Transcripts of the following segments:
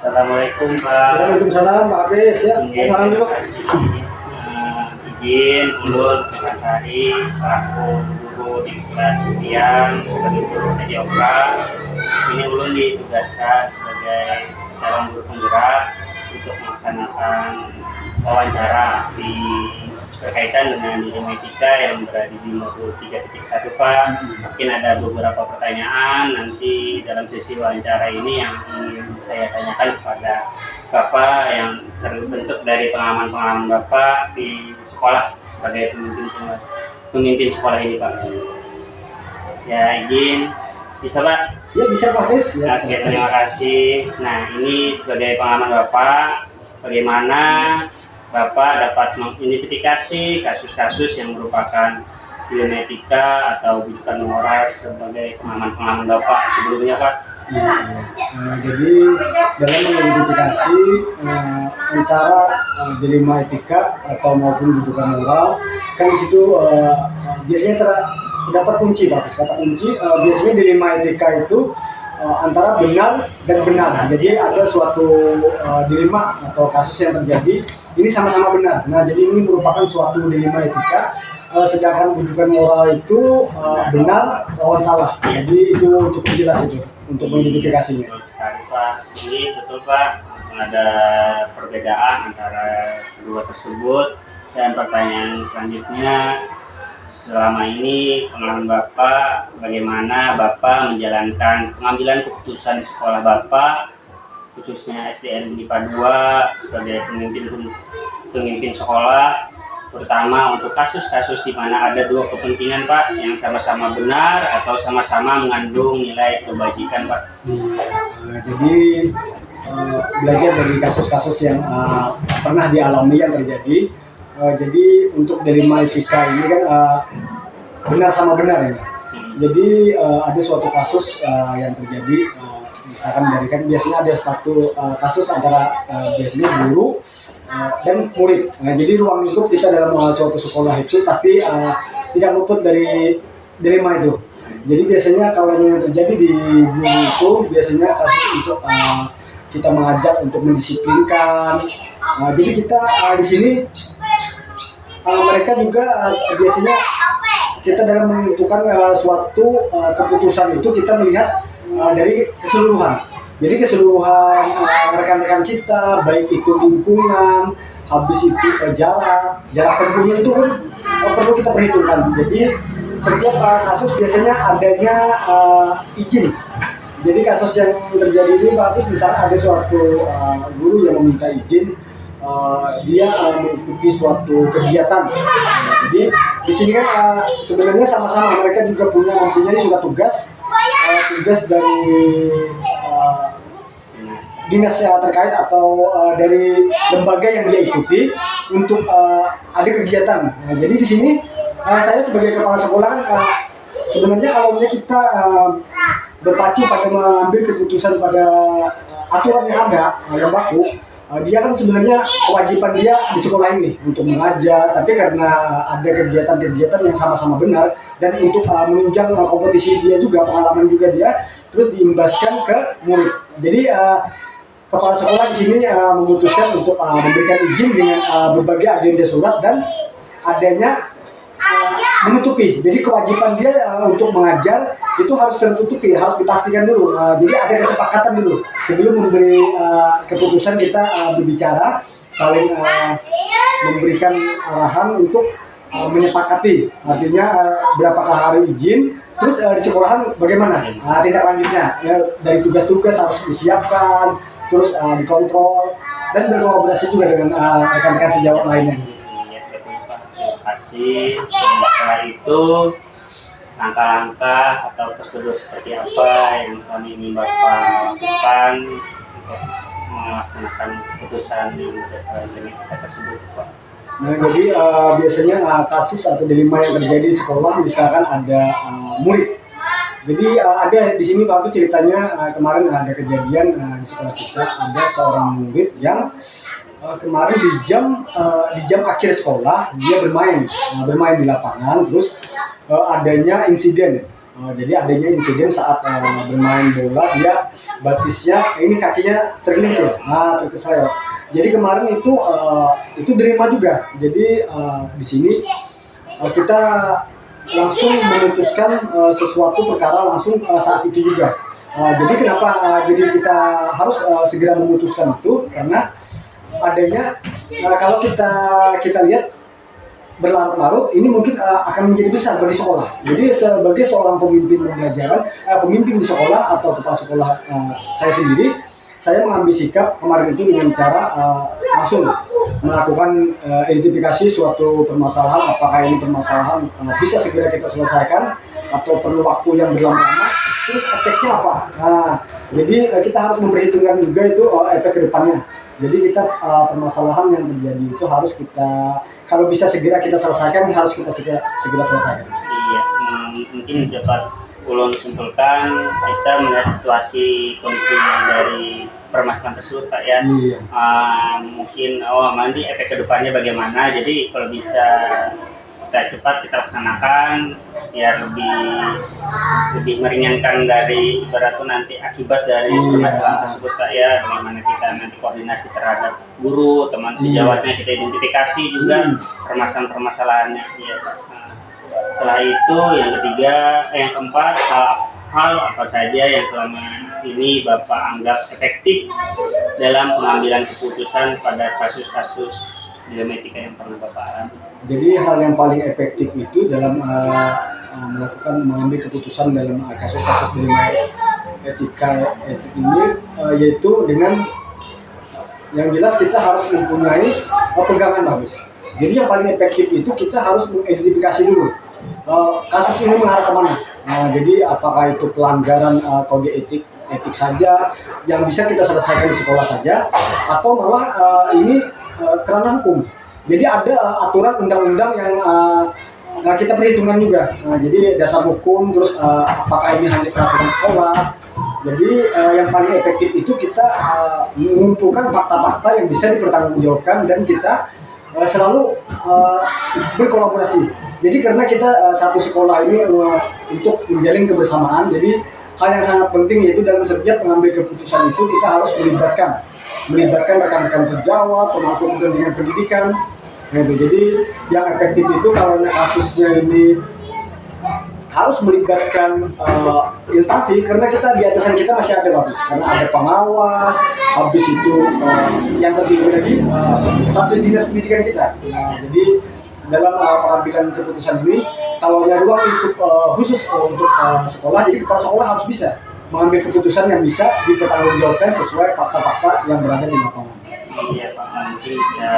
Assalamualaikum Pak. Waalaikumsalam Pak Hafiz ya. Salam dulu. Izin ulun Sari selaku guru di kelas 9 sebagai guru TJOK. Di sini ulun ditugaskan sebagai calon guru penggerak untuk melaksanakan wawancara di berkaitan dengan ilmu etika yang berada di modul 3.1 Pak. Mungkin ada beberapa pertanyaan nanti dalam sesi wawancara ini yang ingin saya tanyakan kepada Bapak yang terbentuk dari pengalaman-pengalaman Bapak di sekolah sebagai pemimpin sekolah ini Pak. Ya izin, bisa Pak? Ya bisa Pak Hafiz. Ya, oke, terima kasih. Nah ini sebagai pengalaman Bapak, bagaimana Bapak dapat mengidentifikasi kasus-kasus yang merupakan ilmu etika atau bujukan moral sebagai pengalaman-pengalaman Bapak sebelumnya Pak? Jadi dalam mengidentifikasi antara dilema etika atau maupun bujukan moral, kan di situ biasanya terdapat kunci Pak. Kata kunci biasanya dilema etika itu antara benar dan benar. Jadi ada suatu dilema atau kasus yang terjadi ini sama-sama benar. Nah, jadi ini merupakan suatu dilema etika. Sedangkan bujukan moral itu benar lawan salah. Jadi itu cukup jelas itu untuk mengidentifikasinya. Betul sekali Pak. Ini betul Pak. Ada perbedaan antara kedua tersebut. Dan pertanyaan selanjutnya, selama ini pengalaman Bapak, bagaimana Bapak menjalankan pengambilan keputusan di sekolah Bapak, khususnya SDN MIPA 2 sebagai pemimpin sekolah, terutama untuk kasus-kasus di mana ada dua kepentingan Pak, yang sama-sama benar atau sama-sama mengandung nilai kebajikan Pak. Jadi belajar dari kasus-kasus yang pernah dialami yang terjadi. Jadi untuk dilema etika ini kan benar sama benar ya. Jadi ada suatu kasus yang terjadi, misalkan dari kan biasanya ada satu kasus antara biasanya guru dan murid. Nah, jadi ruang lingkup kita dalam suatu sekolah itu pasti tidak luput dari dilema itu. Jadi biasanya kalau yang terjadi di guru itu biasanya kasus untuk kita mengajak untuk mendisiplinkan. Jadi kita di sini mereka juga biasanya kita dalam menentukan suatu keputusan itu kita melihat dari keseluruhan. Jadi keseluruhan rekan-rekan kita, baik itu lingkungan, habis itu jarak tempuhnya itu pun perlu kita perhitungkan. Jadi setiap kasus biasanya adanya izin. Jadi kasus yang terjadi ini Pak Hafiz, misalnya ada suatu guru yang meminta izin, dia mengikuti suatu kegiatan. Jadi di sini kan sebenarnya sama-sama mereka juga mempunyai surat tugas dari dinas terkait atau dari lembaga yang dia ikuti untuk ada kegiatan. Nah, jadi di sini saya sebagai kepala sekolah sebenarnya kalau kita berpacu pada mengambil keputusan pada aturan yang ada yang baku, dia kan sebenarnya kewajiban dia di sekolah ini untuk mengajar, tapi karena ada kegiatan-kegiatan yang sama-sama benar dan untuk menunjang kompetisi dia juga, pengalaman juga dia, terus diimbaskan ke murid. Jadi kepala sekolah di sini memutuskan untuk memberikan izin dengan berbagai agenda surat dan adanya menutupi. Jadi kewajiban dia untuk mengajar itu harus tertutupi, harus dipastikan dulu. Jadi ada kesepakatan dulu sebelum memberi keputusan, kita berbicara, saling memberikan arahan untuk menyepakati. Artinya berapakah hari izin, terus di sekolahan bagaimana tindak lanjutnya. Ya, dari tugas-tugas harus disiapkan, terus dikontrol dan berkolaborasi juga dengan rekan-rekan sejawat lainnya. Setelah itu langkah-langkah atau prosedur seperti apa yang selama ini Bapak lakukan untuk melaksanakan keputusan yang berdasarkan etika tersebut Pak? Nah, jadi biasanya kasus atau dilema yang terjadi di sekolah, misalkan ada murid. Jadi ada di sini Pak Hafiz ceritanya, kemarin ada kejadian di sekolah kita, ada seorang murid yang kemarin di jam akhir sekolah dia bermain di lapangan, terus adanya insiden Jadi adanya insiden saat bermain bola, dia batisnya ini kakinya tergelincir, terkesleo. Jadi kemarin itu diterima juga. Jadi di sini kita langsung memutuskan sesuatu perkara langsung saat itu juga. Jadi kenapa jadi kita harus segera memutuskan itu, karena adanya kalau kita lihat berlarut-larut ini mungkin akan menjadi besar bagi sekolah. Jadi sebagai seorang pemimpin pembelajaran, pemimpin di sekolah atau kepala sekolah saya sendiri, saya mengambil sikap kemarin itu dengan cara langsung melakukan identifikasi suatu permasalahan, apakah ini permasalahan bisa segera kita selesaikan atau perlu waktu yang berlama-lama, terus efeknya apa. Jadi kita harus memperhitungkan juga itu efek ke depannya. Jadi kita permasalahan yang terjadi itu harus kita, kalau bisa segera kita selesaikan, harus kita segera selesaikan. Iya, mungkin dapat ulun simpulkan, kita melihat situasi kondisi dari permasalahan tersebut, Pak ya. Iya. Mungkin nanti efek kedepannya bagaimana. Jadi kalau bisa kita cepat kita laksanakan, biar lebih meringankan dari ibarat tuh nanti akibat dari permasalahan tersebut, Pak ya. Bagaimana kita nanti koordinasi terhadap guru, teman sejawatnya, kita identifikasi juga permasalahan-permasalahannya. Ya. Setelah itu yang ketiga, yang keempat, hal apa saja yang selama ini Bapak anggap efektif dalam pengambilan keputusan pada kasus-kasus dilema etika yang pernah Bapak alami? Jadi hal yang paling efektif itu dalam mengambil keputusan dalam kasus-kasus dilema etik ini yaitu dengan yang jelas kita harus mempunyai pegangan bagus. Jadi yang paling efektif itu kita harus mengidentifikasi dulu kasus ini mengarah kemana. Jadi apakah itu pelanggaran kode etik saja yang bisa kita selesaikan di sekolah saja, atau malah ini kerana hukum. Jadi ada aturan undang-undang yang kita perhitungkan juga. Jadi dasar hukum, terus apakah ini hanya peraturan sekolah. Jadi yang paling efektif itu kita mengumpulkan fakta-fakta yang bisa dipertanggungjawabkan, dan kita selalu berkolaborasi. Jadi karena kita satu sekolah ini untuk menjalin kebersamaan, jadi hal yang sangat penting yaitu dalam setiap mengambil keputusan itu kita harus melibatkan rekan-rekan sejawat, pemangku kepentingan pendidikan. Gitu. Jadi yang efektif itu kalau kasusnya ini harus melibatkan instansi, karena kita di atasan kita masih ada habis, karena ada pengawas, habis itu yang tertinggi lagi instansi dinas pendidikan kita. Jadi dalam pengambilan keputusan ini, kalau ada ruang untuk khusus untuk sekolah, jadi kepala sekolah harus bisa mengambil keputusan yang bisa dipertanggungjawabkan sesuai fakta-fakta yang berada di lapangan. Iya Pak, mungkin bisa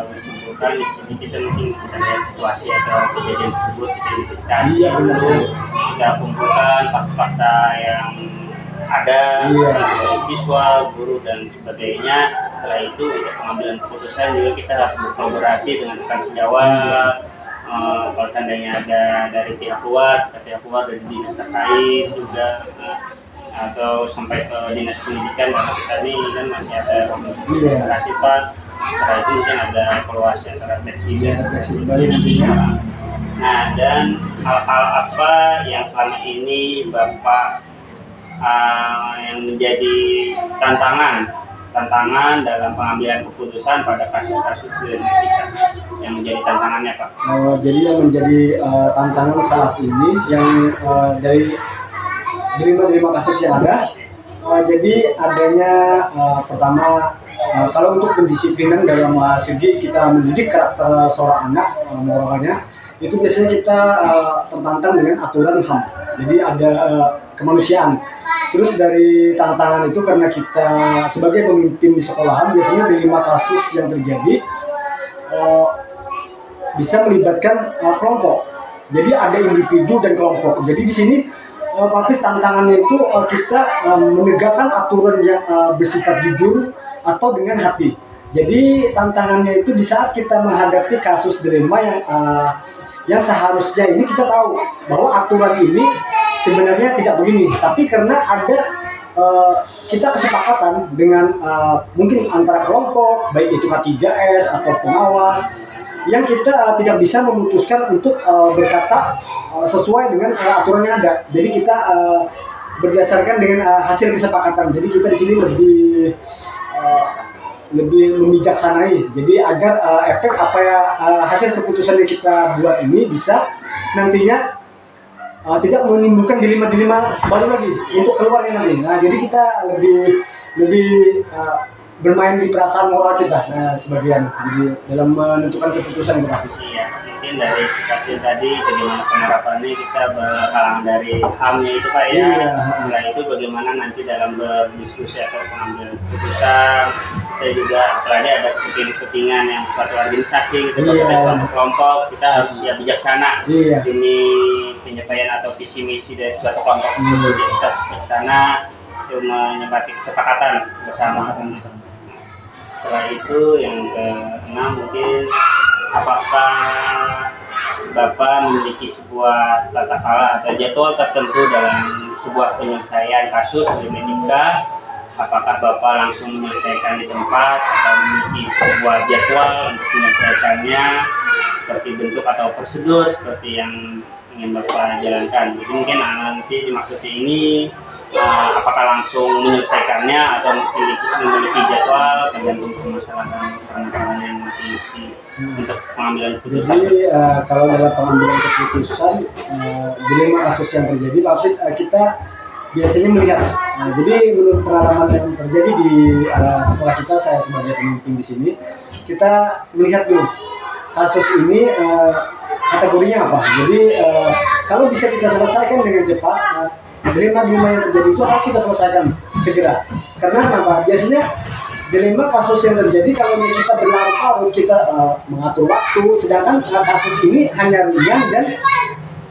disimpulkan di sini kita lihat situasi atau kejadian tersebut, kita identifikasi, kita kumpulkan fakta-fakta yang ada dari siswa, guru dan sebagainya. Setelah itu untuk pengambilan keputusan juga kita harus berkolaborasi dengan rekan sejawat. Kalau seandainya ada dari pihak luar dari dinas terkait juga, atau sampai ke dinas pendidikan, karena kita ini kan masih ada komunikasi Pak. Setelah itu mungkin ada evaluasi antara presiden nantinya. Nah, dan hal-hal apa yang selama ini Bapak yang menjadi tantangan dalam pengambilan keputusan pada kasus-kasus dilema etika yang menjadi tantangannya Pak? Jadi yang menjadi tantangan saat ini yang dari dilema kasus yang ada, jadi adanya pertama, kalau untuk pendisiplinan dalam segi kita mendidik karakter seorang anak, moralnya itu biasanya kita tertantang dengan aturan HAM. Jadi ada kemanusiaan. Terus dari tantangan itu, karena kita sebagai pemimpin di sekolahan, biasanya dilema kasus yang terjadi bisa melibatkan kelompok. Jadi ada individu dan kelompok. Jadi di sini praktis tantangannya itu kita menegakkan aturan yang bersifat jujur atau dengan hati. Jadi tantangannya itu di saat kita menghadapi kasus dilema yang seharusnya ini kita tahu bahwa aturan ini sebenarnya tidak begini, tapi karena ada kita kesepakatan dengan mungkin antara kelompok, baik itu K3S atau pengawas, yang kita tidak bisa memutuskan untuk berkata sesuai dengan aturan yang ada. Jadi kita berdasarkan dengan hasil kesepakatan. Jadi kita di sini uh, lebih membijaksanai. Jadi agar efek apa ya hasil keputusan yang kita buat ini bisa nantinya tidak menimbulkan dilema-dilema baru lagi untuk keluarnya nanti. Nah, jadi kita lebih bermain di perasaan moral kita sebagian jadi dalam menentukan keputusan yang berarti. Iya, mungkin dari sikapnya tadi bagaimana penerapannya kita berhalang dari HAM-nya itu Pak ya. Iya. Mulai itu bagaimana nanti dalam berdiskusi atau pengambilan keputusan kita juga apalagi ada kepentingan yang suatu organisasi gitu, Iya. kita suatu kelompok kita harus siap bijaksana Iya. demi penyampaian atau visi misi dari suatu kelompok tersebut. Jadi kita harus bijaksana untuk menyepakati kesepakatan bersama. Setelah itu yang keenam mungkin apakah Bapak memiliki sebuah tata cara atau jadwal tertentu dalam sebuah penyelesaian kasus di Medika? Apakah Bapak langsung menyelesaikan di tempat atau memiliki sebuah jadwal untuk menyelesaikannya seperti bentuk atau prosedur seperti yang ingin Bapak jalankan? Jadi mungkin nanti dimaksudnya ini apakah langsung menyelesaikannya atau memiliki jadwal tergantung permasalahan yang dimiliki untuk pengambilan keputusan. Jadi kalau dalam pengambilan keputusan dilema kasus yang terjadi, lapis kita biasanya melihat. Jadi menurut pengalaman yang terjadi di sekolah kita, saya sebagai pemimpin di sini, kita melihat dulu kasus ini kategorinya apa. Jadi kalau bisa kita selesaikan dengan cepat, dilema-dilema yang terjadi itu harus kita selesaikan segera. Karena apa? Biasanya dilema kasus yang terjadi kalau kita berlarut-larut, kita mengatur waktu, sedangkan kasus ini hanya ringan dan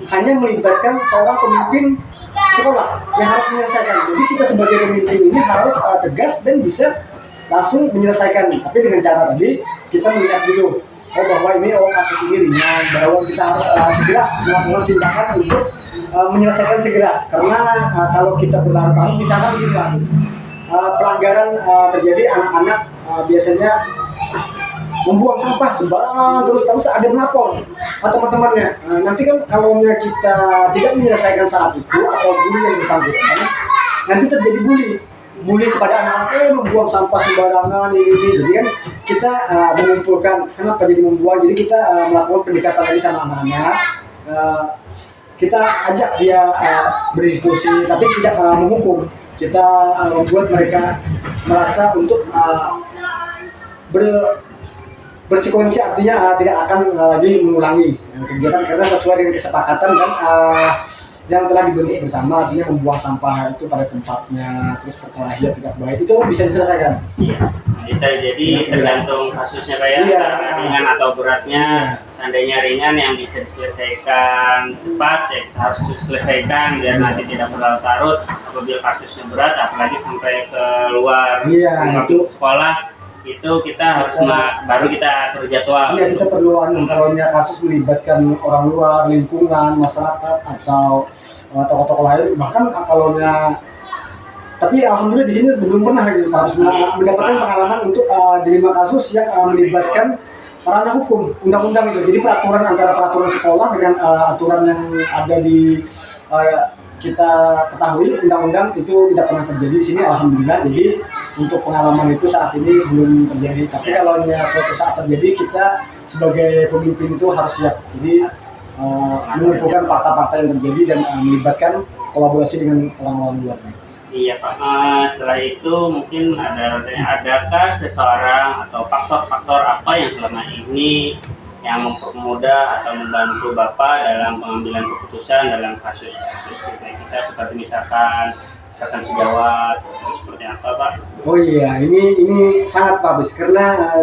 hanya melibatkan seorang pemimpin sekolah yang harus menyelesaikan. Jadi kita sebagai pemimpin ini harus tegas dan bisa langsung menyelesaikan. Tapi dengan cara tadi kita melihat dulu, bahwa ini kasus ini ringan, bahwa kita harus segera melakukan tindakan untuk menyelesaikan segera. Karena kalau kita berlarut-larut, misalkan gitu pelanggaran terjadi, anak-anak biasanya membuang sampah sembarangan terus ada melapor teman-temannya. Nanti kan kalau kita tidak menyelesaikan saat itu atau bully yang bersangkutan, nanti terjadi bully kepada anak-anak, membuang sampah sembarangan ini. Jadi kan kita mengumpulkan kenapa jadi membuang. Jadi kita melakukan pendekatan lagi sama anak-anak. Kita ajak dia berdiskusi, tapi tidak menghukum. Kita membuat mereka merasa untuk bersekuensi, artinya tidak akan lagi mengulangi kegiatan karena sesuai dengan kesepakatan dan yang telah dibentuk bersama, artinya membuang sampah itu pada tempatnya, terus perkelahian tidak baik itu bisa diselesaikan. Iya. Jadi tergantung kasusnya Pak ya, Iya. Ringan atau beratnya. Seandainya ringan yang bisa diselesaikan cepat ya kita harus selesaikan biar nanti tidak berlarut-larut. Apabila kasusnya berat apalagi sampai keluar itu sekolah itu kita harus baru kita atur jadwal. Iya, kita perlu kalau kasus melibatkan orang luar, lingkungan, masyarakat atau tokoh-tokoh lain, bahkan kalau tapi alhamdulillah di sini belum pernah harus mendapatkan pengalaman untuk dilema kasus yang melibatkan ranah hukum, undang-undang itu. Jadi peraturan antara peraturan sekolah dengan aturan yang ada di kita ketahui undang-undang itu tidak pernah terjadi di sini alhamdulillah. Jadi untuk pengalaman itu saat ini belum terjadi. Tapi kalau suatu saat terjadi, kita sebagai pemimpin itu harus siap. Jadi mengumpulkan fakta-fakta yang terjadi dan melibatkan kolaborasi dengan orang-orang luar. Iya Pak, setelah itu mungkin adakah seseorang atau faktor-faktor apa yang selama ini yang mempermudah atau membantu Bapak dalam pengambilan keputusan dalam kasus-kasus kita seperti misalkan rekan sejawat atau seperti apa Pak? Oh iya, ini sangat bagus karena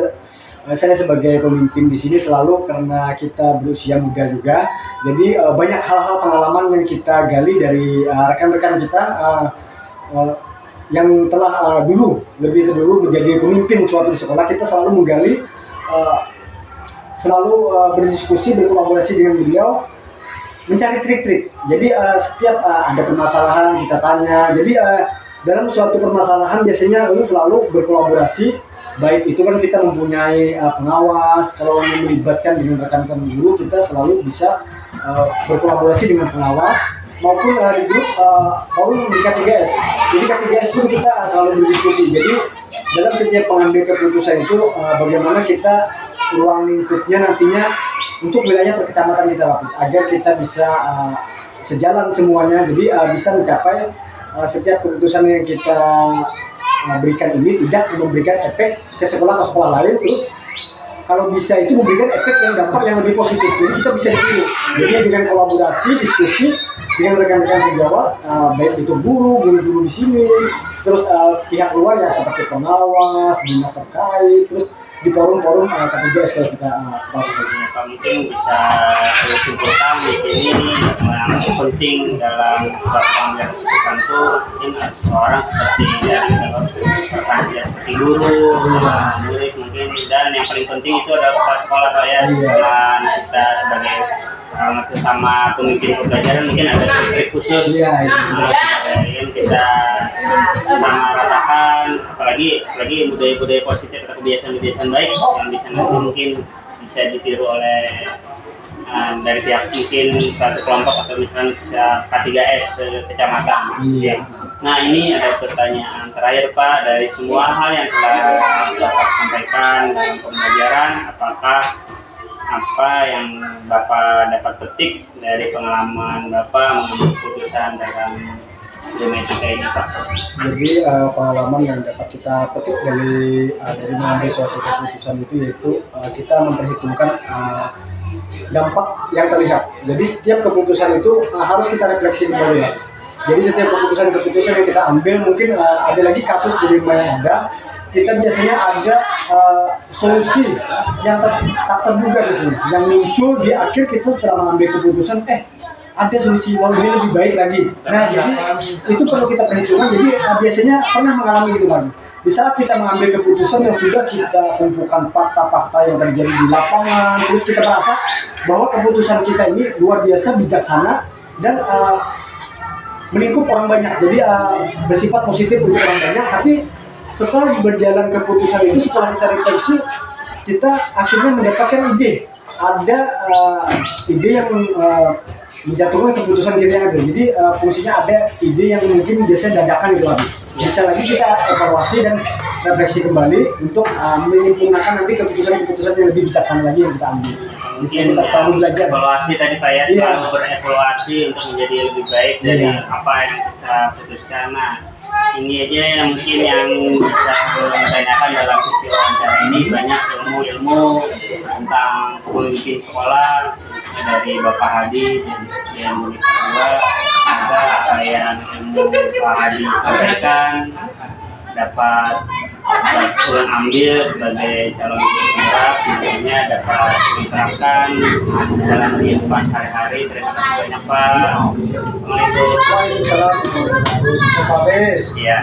saya sebagai pemimpin di sini selalu karena kita berusia muda juga, jadi banyak hal-hal pengalaman yang kita gali dari rekan-rekan kita yang telah lebih terdahulu menjadi pemimpin suatu di sekolah. Kita selalu menggali, selalu berdiskusi, berkolaborasi dengan beliau, mencari trik-trik. Jadi setiap ada permasalahan kita tanya. Jadi dalam suatu permasalahan biasanya selalu berkolaborasi baik itu kan kita mempunyai pengawas. Kalau yang melibatkan dengan rekan-rekan guru, kita selalu bisa berkolaborasi dengan pengawas maupun di grup forum di K3S. Jadi K3S pun kita selalu berdiskusi. Jadi dalam setiap pengambil keputusan itu bagaimana kita ruang lingkupnya nantinya untuk wilayah perkecamatan kita lapis agar kita bisa sejalan semuanya. Jadi bisa mencapai setiap keputusan yang kita berikan ini tidak memberikan efek ke sekolah lain, terus kalau bisa itu memberikan efek yang dampak yang lebih positif. Jadi kita bisa ditiru. Jadi dengan kolaborasi, diskusi dengan rekan-rekan sejawat, baik itu guru di sini, terus pihak luar ya seperti pengawas, dinas terkait, terus di forum-forum K3S kalau kita masuk lagi. Mungkin bisa simpulkan di sini yang penting dalam pengambilan keputusan itu mungkin seorang seperti dari rekan seperti guru, murid mungkin, dan yang paling penting itu adalah kepala sekolah saya. Dengan kita sebagai sesama pemimpin pembelajaran mungkin ada trik khusus yang kita sama ratakan, apalagi budaya-budaya positif atau kebiasaan-kebiasaan baik yang bisa nanti mungkin bisa ditiru oleh dari pihak mungkin suatu kelompok atau misalnya K3S kecamatan. Nah, ini ada pertanyaan terakhir Pak, dari semua hal yang telah Bapak sampaikan dalam pembelajaran, apakah apa yang Bapak dapat petik dari pengalaman Bapak mengambil keputusan dalam geometrika ini Pak? Jadi pengalaman yang dapat kita petik dari mengambil suatu keputusan itu yaitu kita memperhitungkan dampak yang terlihat. Jadi setiap keputusan itu harus kita refleksi kembali. Jadi setiap keputusan yang kita ambil, mungkin ada lagi kasus di lima yang ada, kita biasanya ada solusi yang tak terduga di sini, yang muncul di akhir kita setelah mengambil keputusan, ada solusi ini lebih baik lagi. Nah, jadi itu perlu kita perhitungkan. Jadi biasanya pernah mengalami itu kan. Di saat kita mengambil keputusan yang sudah kita kumpulkan fakta-fakta yang terjadi di lapangan, terus kita merasa bahwa keputusan kita ini luar biasa bijaksana dan melingkup orang banyak. Jadi bersifat positif untuk orang banyak. Tapi setelah berjalan keputusan itu, setelah kita refleksi, kita akhirnya mendapatkan ide. Ada ide yang menjatuhkan keputusan kita yang ada. Jadi fungsinya ada ide yang mungkin biasanya dadakan itu lagi. Bisa lagi kita evaluasi dan refleksi kembali untuk menyempurnakan nanti keputusan-keputusan yang lebih bijaksana lagi yang kita ambil. Mungkin kita selalu belajar. Evaluasi tadi Pak ya, selalu berevaluasi untuk menjadi lebih baik dari apa yang kita putuskan. Nah, ini aja yang mungkin yang bisa ditanyakan dalam sesi wawancara ini. Banyak ilmu-ilmu tentang pemimpin sekolah dari Bapak Hadi dan Monika. Semoga apa yang ilmu Pak Hadi sampaikan dapat pulang ambil sebagai calon penggerak, nantinya dapat diterapkan dalam kehidupan sehari-hari. Terima kasih banyak Pak. Assalamualaikum. Waalaikumsalam. Sukses habis. Iya.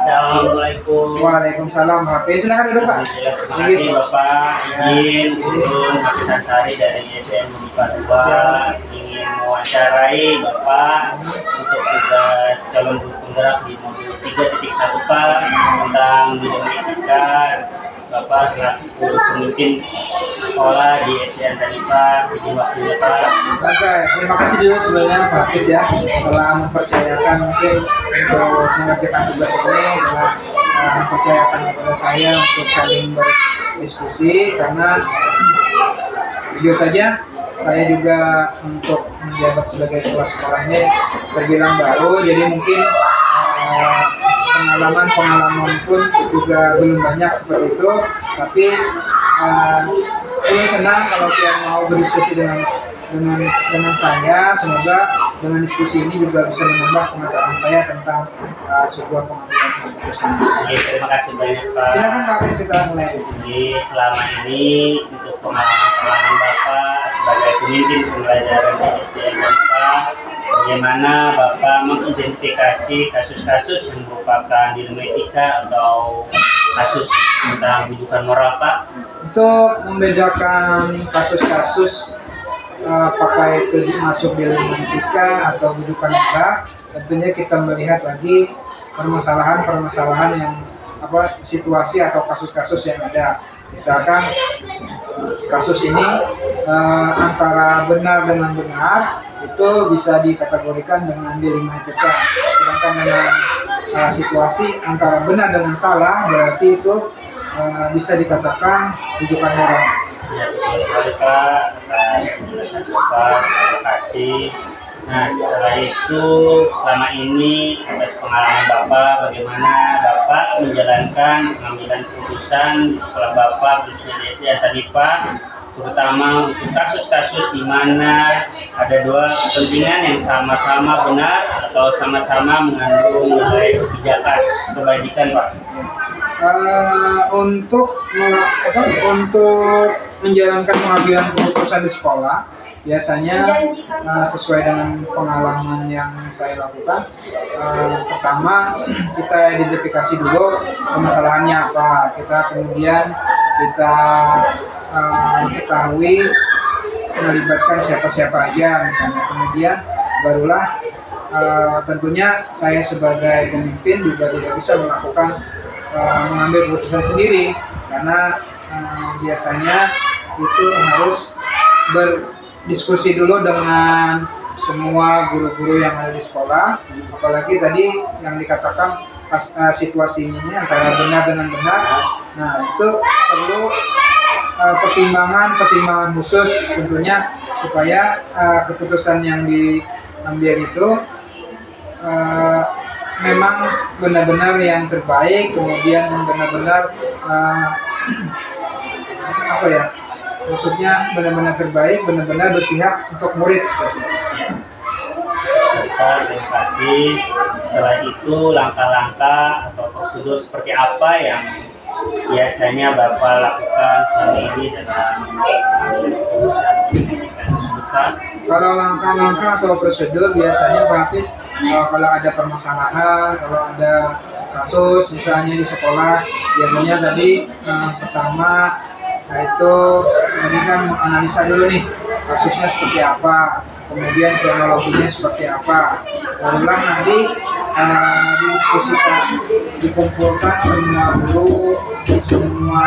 Assalamualaikum. Waalaikumsalam. Silakan duduk Pak. Terima kasih Bapak. Izin turun Hafisan Sari dari SDN Monika 2 ingin mewawancarai Bapak untuk tugas calon guru penggerak di modul 3.1 Pak tentang bidang etika. Bapak selaku pemimpin sekolah di SDN tadi Pak, izin waktunya Pak. Oke, terima kasih dulu sebenarnya Pak Hafiz ya telah mempercayakan mungkin untuk mengerjakan tugas ini dengan mempercayakan kepada saya untuk saling berdiskusi, karena jujur saja saya juga untuk menjabat sebagai kepala sekolahnya terbilang baru, jadi mungkin pengalaman pun juga belum banyak seperti itu, tapi senang kalau kalian mau berdiskusi dengan saya. Semoga dengan diskusi ini juga bisa menambah pengetahuan saya tentang sebuah pengambilan keputusan. Terima kasih banyak Pak. Silakan Pak Hafiz, kita mulai. Jadi selama ini untuk pengalaman Bapak sebagai pemimpin pembelajaran di SDN Bapak, bagaimana Bapak mengidentifikasi kasus-kasus yang merupakan dilema etika atau kasus tentang rujukan moral Pak? Untuk membedakan kasus-kasus apakah itu masuk di lingkungan etika atau rujukan moral, tentunya kita melihat lagi permasalahan-permasalahan yang situasi atau kasus-kasus yang ada. Misalkan kasus ini antara benar dengan benar itu bisa dikategorikan dengan D5 IPK. Sedangkan dengan situasi antara benar dengan salah berarti itu bisa dikatakan rujukan moral. Ya, betul sekali Pak, atas penjelasan Bapak, terima kasih. Nah, setelah itu selama ini atas pengalaman Bapak, bagaimana Bapak menjalankan pengambilan keputusan di sekolah Bapak, khususnya di SD Antaripa, terutama untuk kasus-kasus di mana ada dua kepentingan yang sama-sama benar atau sama-sama mengandung nilai kebajikan Pak. Untuk menjalankan pengambilan keputusan di sekolah, biasanya sesuai dengan pengalaman yang saya lakukan, pertama kita identifikasi dulu permasalahannya apa, kemudian kita ketahui melibatkan siapa-siapa aja misalnya, kemudian barulah tentunya saya sebagai pemimpin juga tidak bisa melakukan mengambil keputusan sendiri, karena biasanya itu harus berdiskusi dulu dengan semua guru-guru yang ada di sekolah, apalagi tadi yang dikatakan situasinya antara benar dengan benar. Nah, itu perlu pertimbangan khusus tentunya supaya keputusan yang diambil itu memang benar-benar yang terbaik, kemudian benar-benar maksudnya benar-benar terbaik, benar-benar berpihak untuk murid seperti itu. Terima kasih. Setelah itu langkah-langkah atau prosedur seperti apa yang biasanya Bapak lakukan selama ini dalam keputusan pendidikan tersebut? Kalau langkah-langkah atau prosedur biasanya Pak Hafiz, kalau ada permasalahan, kalau ada kasus misalnya di sekolah, biasanya tadi pertama itu tadi kan menganalisa dulu nih kasusnya seperti apa, kemudian kronologinya seperti apa, barulah nanti didiskusikan, dikumpulkan semua guru, semua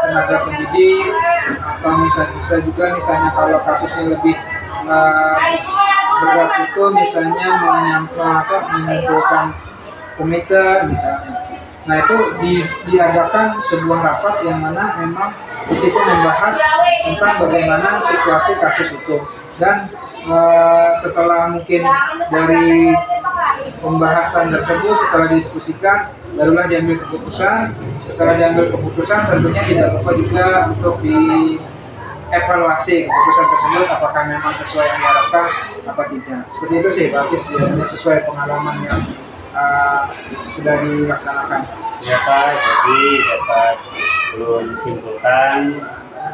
tenaga pendidik, atau bisa juga misalnya kalau kasusnya lebih berat itu misalnya mengumpulkan komite misalnya. Nah, itu diadakan sebuah rapat yang mana memang di situ membahas tentang bagaimana situasi kasus itu, dan setelah mungkin dari pembahasan tersebut, setelah didiskusikan, barulah diambil keputusan. Setelah diambil keputusan, tentunya tidak lupa juga untuk dievaluasi keputusan tersebut apakah memang sesuai yang diharapkan apa tidak. Seperti itu sih Pak Hafiz, biasanya sesuai pengalaman yang sudah dilaksanakan. Ya Pak, jadi dapat belum simpulkan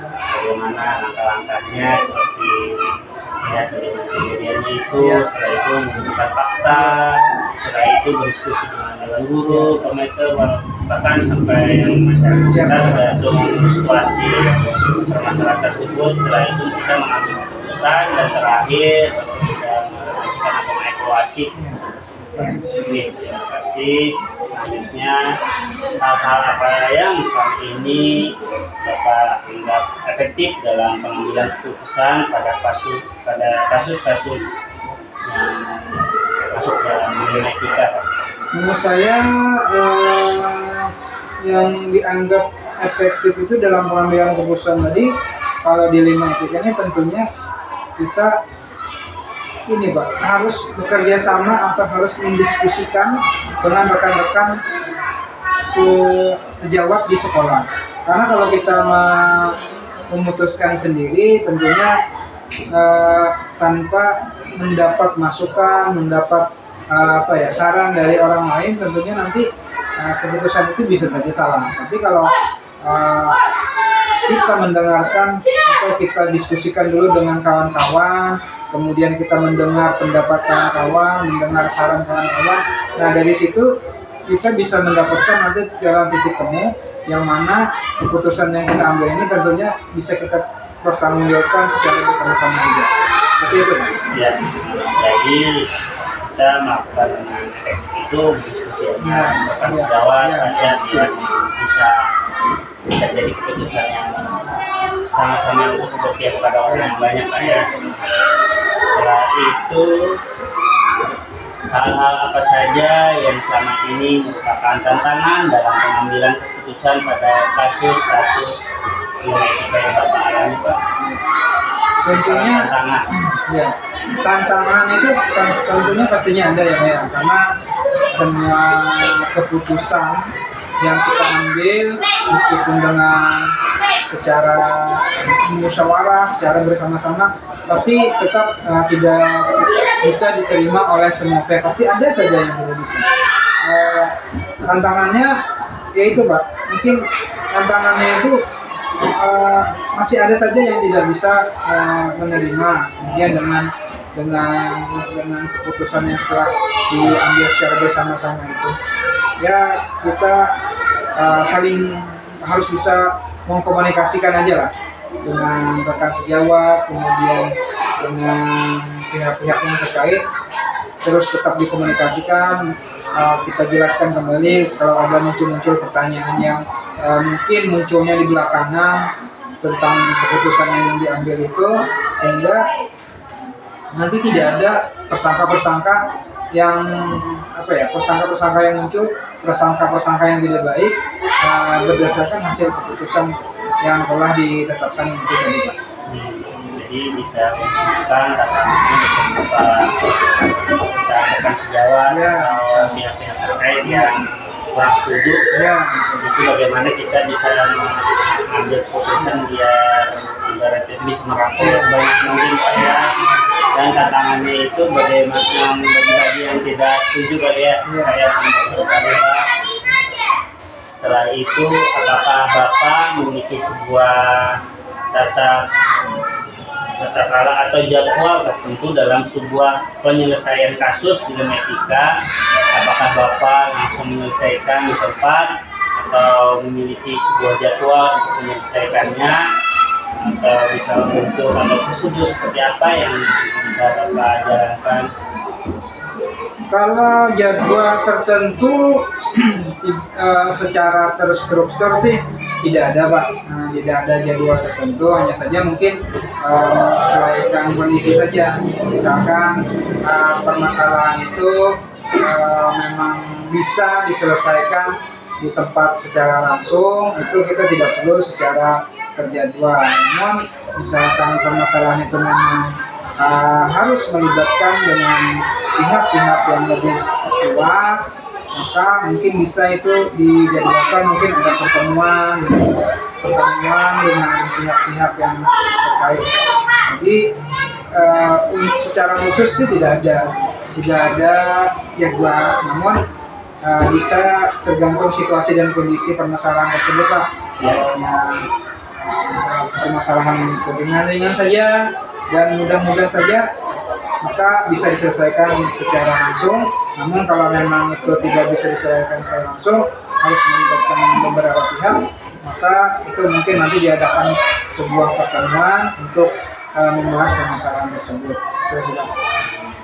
bagaimana langkah-langkahnya seperti ya dari kejadiannya itu, setelah itu mengumpulkan fakta, setelah itu berdiskusi dengan guru, komite, bahkan sampai yang masyarakat sekitar tergantung situasi masalah tersebut. Setelah itu kita mengambil keputusan dan terakhir bisa melakukan atau mengevaluasi. Terima kasih. Selanjutnya, hal-hal apa yang saat ini Bapak anggap efektif dalam pengambilan keputusan pada kasus-kasus yang masuk dalam nilai etika, Pak? Menurut saya yang dianggap efektif itu dalam pengambilan keputusan tadi, kalau di 5 etikanya tentunya kita ini Pak, harus bekerja sama atau harus mendiskusikan dengan rekan-rekan sejawat di sekolah. Karena kalau kita memutuskan sendiri, tentunya tanpa mendapat masukan, mendapat saran dari orang lain, tentunya nanti keputusan itu bisa saja salah. Tapi kalau kita mendengarkan atau kita diskusikan dulu dengan kawan-kawan, kemudian kita mendengar pendapat kawan-kawan, mendengar saran kawan-kawan, nah dari situ kita bisa mendapatkan nanti jalan titik temu yang mana keputusan yang kita ambil ini tentunya bisa kita pertanggungjawabkan secara bersama-sama juga. Seperti itu Pak. Ya, jadi kita melakukan itu diskusi dengan rekan sejawat agar dia bisa jadi keputusan yang sama-sama untuk berpihak kepada orang yang banyak Pak ya. Setelah itu hal-hal apa saja yang selama ini merupakan tantangan dalam pengambilan keputusan pada kasus-kasus etika yang Bapak alami Pak? Tentunya Tantangan. ya, tantangan itu tentunya pastinya ada ya, karena semua keputusan yang kita ambil meskipun dengan secara musyawarah, secara bersama-sama, pasti tetap tidak bisa diterima oleh semua pihak. Pasti ada saja yang tidak bisa. Tantangannya yaitu Pak, mungkin tantangannya itu masih ada saja yang tidak bisa menerima. Kemudian dengan keputusan yang setelah diambil secara bersama-sama itu, ya kita saling harus bisa mengkomunikasikan aja lah dengan rekan sejawat, kemudian dengan pihak-pihak yang terkait, terus tetap dikomunikasikan. Kita jelaskan kembali kalau ada muncul pertanyaan yang mungkin munculnya di belakangan tentang keputusan yang diambil itu, sehingga nanti tidak ada persangka-persangka yang persangka-persangka yang muncul, persangka-persangka yang tidak baik berdasarkan hasil keputusan yang telah ditetapkan itu tadi Pak. Jadi bisa menunjukkan rata-rata kita akan sejawat atau pihak-pihak terkait yang kurang setuju itu bagaimana kita bisa mengambil keputusan biar ibaratnya bisa merangkul sebanyak mungkin Pak ya. Dan tantangannya itu bagaimana bagi yang tidak setuju Pak ya, kayak Pak. Setelah itu apakah Bapak memiliki sebuah tata atau jadwal tertentu dalam sebuah penyelesaian kasus di dalam etika? Apakah Bapak langsung menyelesaikan di tempat atau memiliki sebuah jadwal untuk menyelesaikannya, atau bisa bentuk atau prosedur seperti apa yang bisa Bapak jalankan? Kalau jadwal tertentu secara terstruktur sih tidak ada Pak, tidak ada jadwal tertentu, hanya saja mungkin menyesuaikan kondisi saja. Misalkan permasalahan itu memang bisa diselesaikan di tempat secara langsung, itu kita tidak perlu secara terjadwal. Namun misalkan permasalahan itu memang harus melibatkan dengan pihak-pihak yang lebih luas, maka mungkin bisa itu dijadwalkan, mungkin ada pertemuan dengan pihak-pihak yang terkait. Jadi secara khusus sih tidak ada jadwal, namun bisa tergantung situasi dan kondisi permasalahan tersebut lah. Permasalahan itu ringan saja dan mudah-mudah saja, maka bisa diselesaikan secara langsung. Namun kalau memang itu tidak bisa diselesaikan secara langsung, harus melibatkan beberapa pihak, maka itu mungkin nanti diadakan sebuah pertemuan untuk membahas permasalahan tersebut. Itu sudah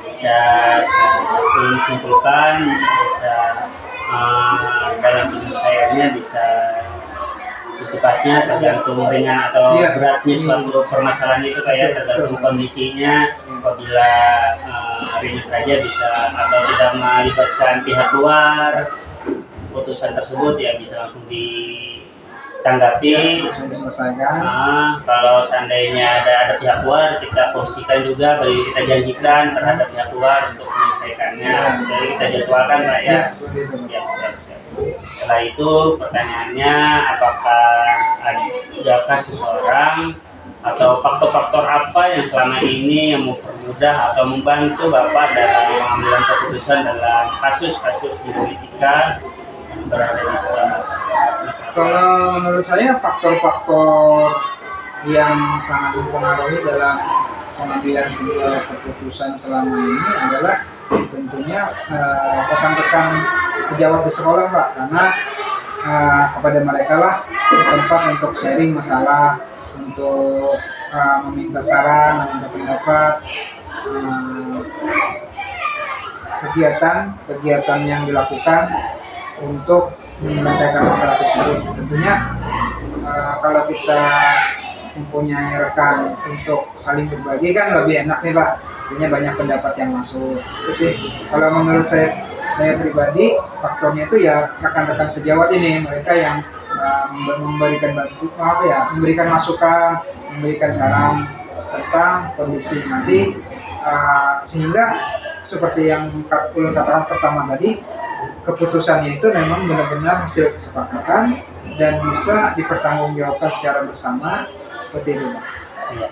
bisa saya simpulkan, bisa dalam penyelesaiannya bisa secepatnya, tergantung ringan atau beratnya suatu permasalahan itu kayak tergantung kondisinya. Apabila ringan saja bisa atau tidak melibatkan pihak luar, putusan tersebut ya bisa langsung ditanggapi, langsung diselesaikan. Kalau seandainya ada pihak luar, kita posisikan juga, bagi kita janjikan terhadap pihak luar untuk menyelesaikannya. Jadi kita jadwalkan Pak ya. Siap. Setelah itu pertanyaannya, apakah adakah seseorang atau faktor-faktor apa yang selama ini yang mempermudah atau membantu Bapak dalam pengambilan keputusan dalam kasus-kasus di etika yang berada di sekolah? Kalau menurut saya faktor-faktor yang sangat mempengaruhi dalam pengambilan sebuah keputusan selama ini adalah tentunya rekan-rekan sejawat di sekolah Pak, karena kepada mereka lah tempat untuk sharing masalah, untuk meminta saran, meminta pendapat. kegiatan yang dilakukan untuk menyelesaikan masalah tersebut. Tentunya kalau kita mempunyai rekan untuk saling berbagi kan lebih enak nih Pak, artinya banyak pendapat yang masuk. Itu sih kalau menurut saya pribadi, faktornya itu ya rekan-rekan sejawat ini, mereka yang memberikan memberikan masukan, memberikan saran tentang kondisi nanti, sehingga seperti yang ulun katakan pertama tadi, keputusannya itu memang benar-benar hasil kesepakatan dan bisa dipertanggungjawabkan secara bersama, seperti itu Pak. Ya,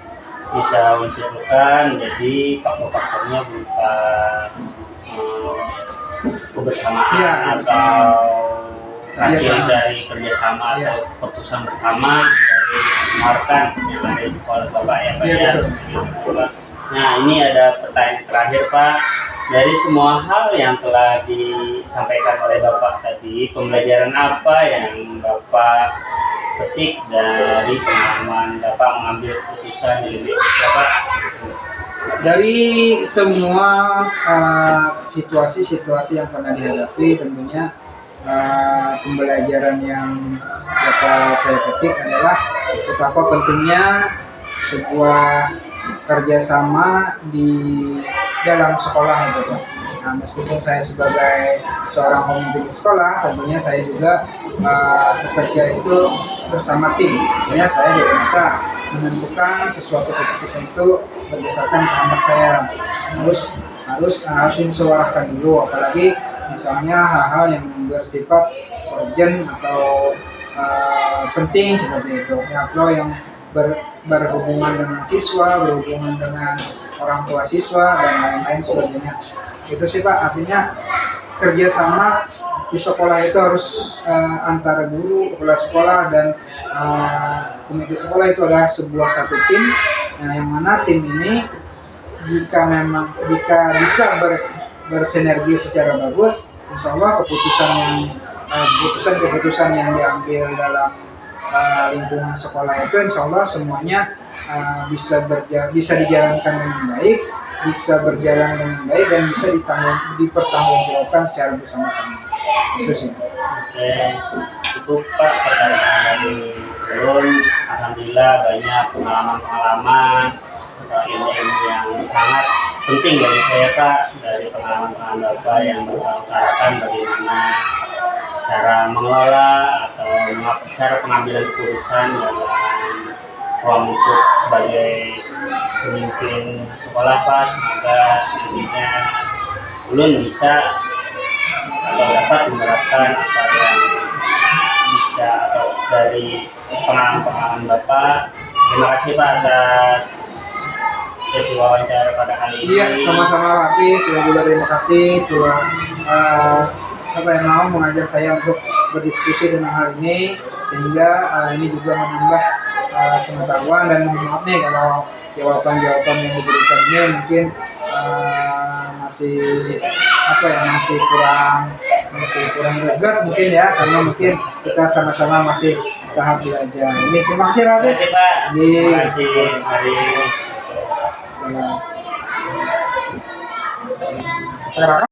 bisa menentukan, jadi faktor-faktornya berupa kebersamaan Ya, atau hasil Kerjasama. dari kerjasama Ya. atau keputusan bersama dari semua rekan yang ada di sekolah Bapak ya Pak Ya, ya. betul. Nah, ini ada pertanyaan terakhir Pak. Dari semua hal yang telah disampaikan oleh Bapak tadi, pembelajaran apa yang Bapak petik dari pengalaman Bapak mengambil keputusan di lebih Bapak? Dari semua situasi-situasi yang pernah dihadapi, tentunya pembelajaran yang dapat saya petik adalah betapa pentingnya sebuah kerjasama di dalam sekolah itu Pak. Nah, meskipun saya sebagai seorang pemimpin di sekolah, tentunya saya juga bekerja itu bersama tim. Tentunya saya tidak bisa menentukan sesuatu keputusan itu berdasarkan kehendak saya. Harus dimusyawarahkan dulu, apalagi misalnya hal-hal yang bersifat urgent atau penting seperti itu. Ya, kalau yang berhubungan dengan siswa, berhubungan dengan orang tua siswa dan lain-lain sebagainya. Itu sih Pak, artinya kerjasama di sekolah itu harus antara guru, kepala sekolah dan komite sekolah itu adalah sebuah satu tim. Nah, yang mana tim ini jika bisa bersinergi secara bagus, insya Allah keputusan yang diambil dalam lingkungan sekolah itu insya Allah semuanya bisa dijalankan dengan baik, bisa berjalan dengan baik dan bisa dipertanggungjawabkan secara bersama-sama. Itu sih. Oke, cukup Pak pertanyaan dari Ulun. Alhamdulillah banyak pengalaman-pengalaman atau ilmu-ilmu yang sangat penting bagi saya Pak, dari pengalaman-pengalaman Bapak yang mengutarakan bagaimana cara mengelola atau cara pengambilan keputusan dalam ruang lingkup sebagai pemimpin sekolah Pak. Semoga nantinya Ulun bisa atau dapat menerapkan apa yang bisa atau dari pengalaman Bapak. Terima kasih Pak atas sesi wawancara pada kali ini. Iya, sama-sama Pak Hafiz. Saya juga terima kasih telah mau mengajak saya untuk berdiskusi tentang hal ini, sehingga ini juga menambah pengetahuan. Dan mohon maaf nih kalau jawaban-jawaban yang diberikan ini mungkin masih kurang greget mungkin ya, karena mungkin kita sama-sama masih tahap belajar. Ini terima kasih Pak Hafiz. Terima kasih Pak. Terima kasih. Mari. Salam.